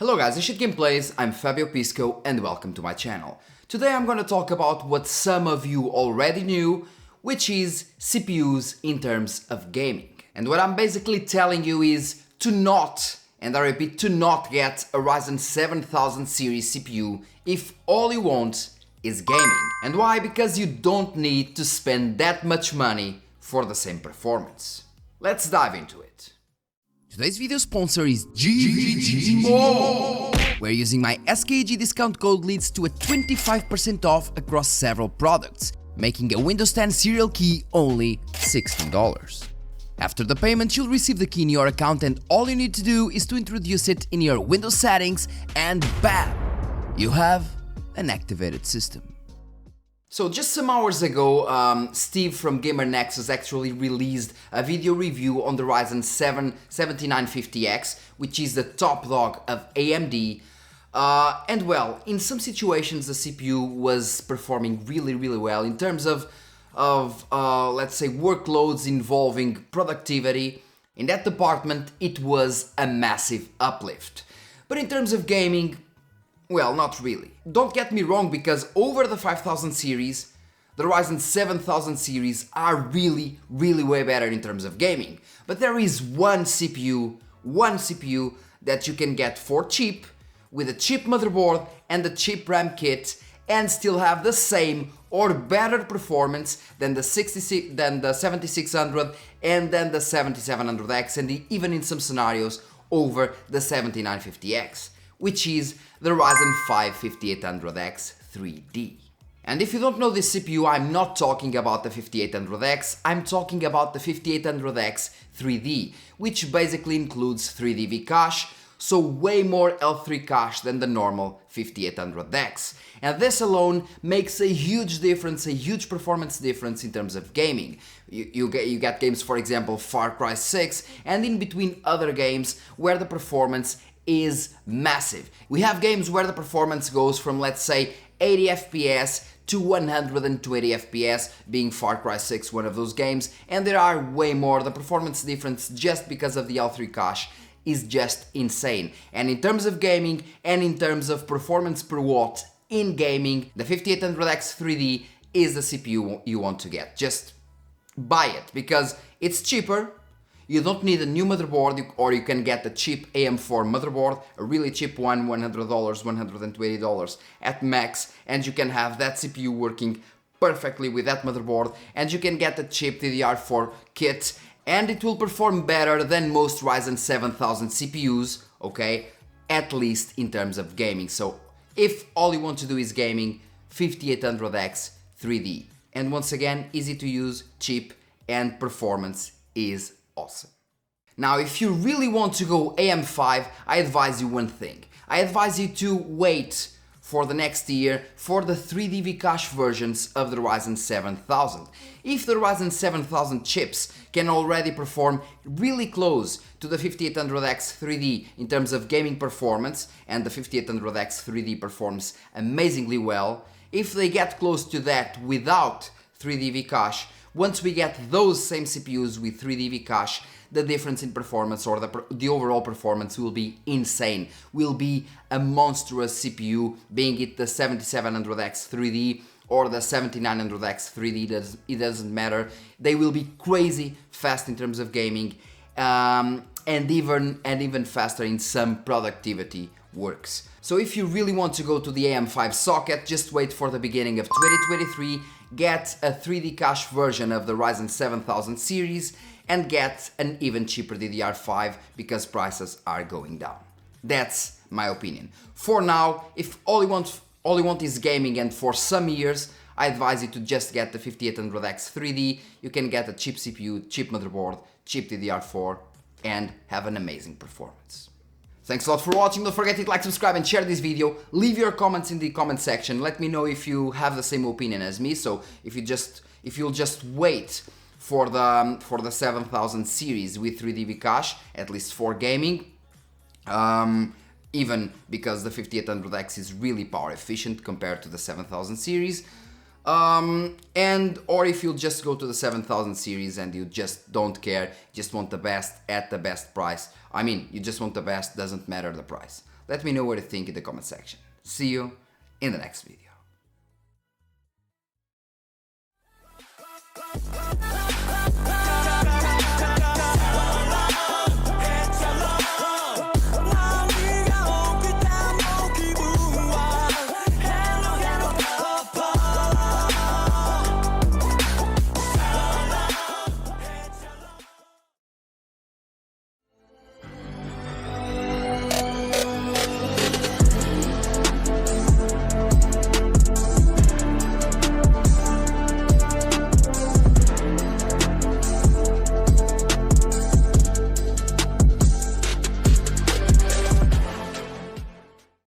Hello guys, this is Gameplays, I'm Fabio Pisco and welcome to my channel. Today I'm gonna talk about what some of you already knew, which is CPUs in terms of gaming. And what I'm basically telling you is to not, and I repeat, to not get a Ryzen 7000 series CPU if all you want is gaming. And why? Because you don't need to spend that much money for the same performance. Let's dive into it. Today's video sponsor is GGG, where using my SKG discount code leads to a 25% off across several products, making a Windows 10 serial key only $16. After the payment, you'll receive the key in your account and all you need to do is to introduce it in your Windows settings and bam! You have an activated system. So just some hours ago, Steve from Gamer Nexus actually released a video review on the Ryzen 7 7950X, which is the top dog of AMD. And well, in some situations the CPU was performing really well in terms of let's say workloads involving productivity. In that department it was a massive uplift. But in terms of gaming, well, not really. Don't get me wrong, because over the 5000 series, the Ryzen 7000 series are really way better in terms of gaming. But there is one CPU that you can get for cheap, with a cheap motherboard and a cheap RAM kit, and still have the same or better performance than the 7600 and then the 7700X, and even in some scenarios over the 7950X, which is the Ryzen 5 5800X 3D. And if you don't know this CPU, I'm not talking about the 5800X, I'm talking about the 5800X 3D, which basically includes 3D V-cache, so way more L3 cache than the normal 5800X. And this alone makes a huge difference, a huge performance difference in terms of gaming. You get games, for example, Far Cry 6, and in between other games where the performance is massive. We have games where the performance goes from, let's say, 80 FPS to 120 FPS, being Far Cry 6 one of those games, and there are way more. The performance difference just because of the L3 cache is just insane. And in terms of gaming and in terms of performance per watt in gaming, the 5800X 3D is the CPU you want to get. Just buy it because it's cheaper. You don't need a new motherboard, or you can get a cheap AM4 motherboard, a really cheap one, $100, $120 at max, and you can have that CPU working perfectly with that motherboard, and you can get a cheap DDR4 kit, and it will perform better than most Ryzen 7000 CPUs, okay, at least in terms of gaming. So if all you want to do is gaming, 5800X 3D. And once again, easy to use, cheap, and performance is awesome. Now, if you really want to go AM5, I advise you one thing. I advise you to wait for the next year for the 3D V-cache versions of the Ryzen 7000. If the Ryzen 7000 chips can already perform really close to the 5800X 3D in terms of gaming performance, and the 5800X 3D performs amazingly well, if they get close to that without 3D V-cache, once we get those same CPUs with 3D V-cache, the difference in performance, or the overall performance, will be insane. Will be a monstrous CPU, being it the 7700X 3D or the 7900X 3D, it doesn't matter. They will be crazy fast in terms of gaming, and even faster in some productivity works. So if you really want to go to the AM5 socket, just wait for the beginning of 2023, get a 3D cache version of the Ryzen 7000 series, and get an even cheaper DDR5 because prices are going down. That's my opinion. For now, if all you want is gaming, and for some years, I advise you to just get the 5800X 3D. You can get a cheap CPU, cheap motherboard, cheap DDR4, and have an amazing performance. Thanks a lot for watching. Don't forget to like, subscribe, and share this video. Leave your comments in the comment section. Let me know if you have the same opinion as me. So if you'll just wait for the 7000 series with 3D V-cache, at least for gaming, even because the 5800X is really power efficient compared to the 7000 series. Or if you just go to the 7000 series and you just don't care, just want the best at the best price. I mean, you just want the best, doesn't matter the price. Let me know what you think in the comment section. See you in the next video.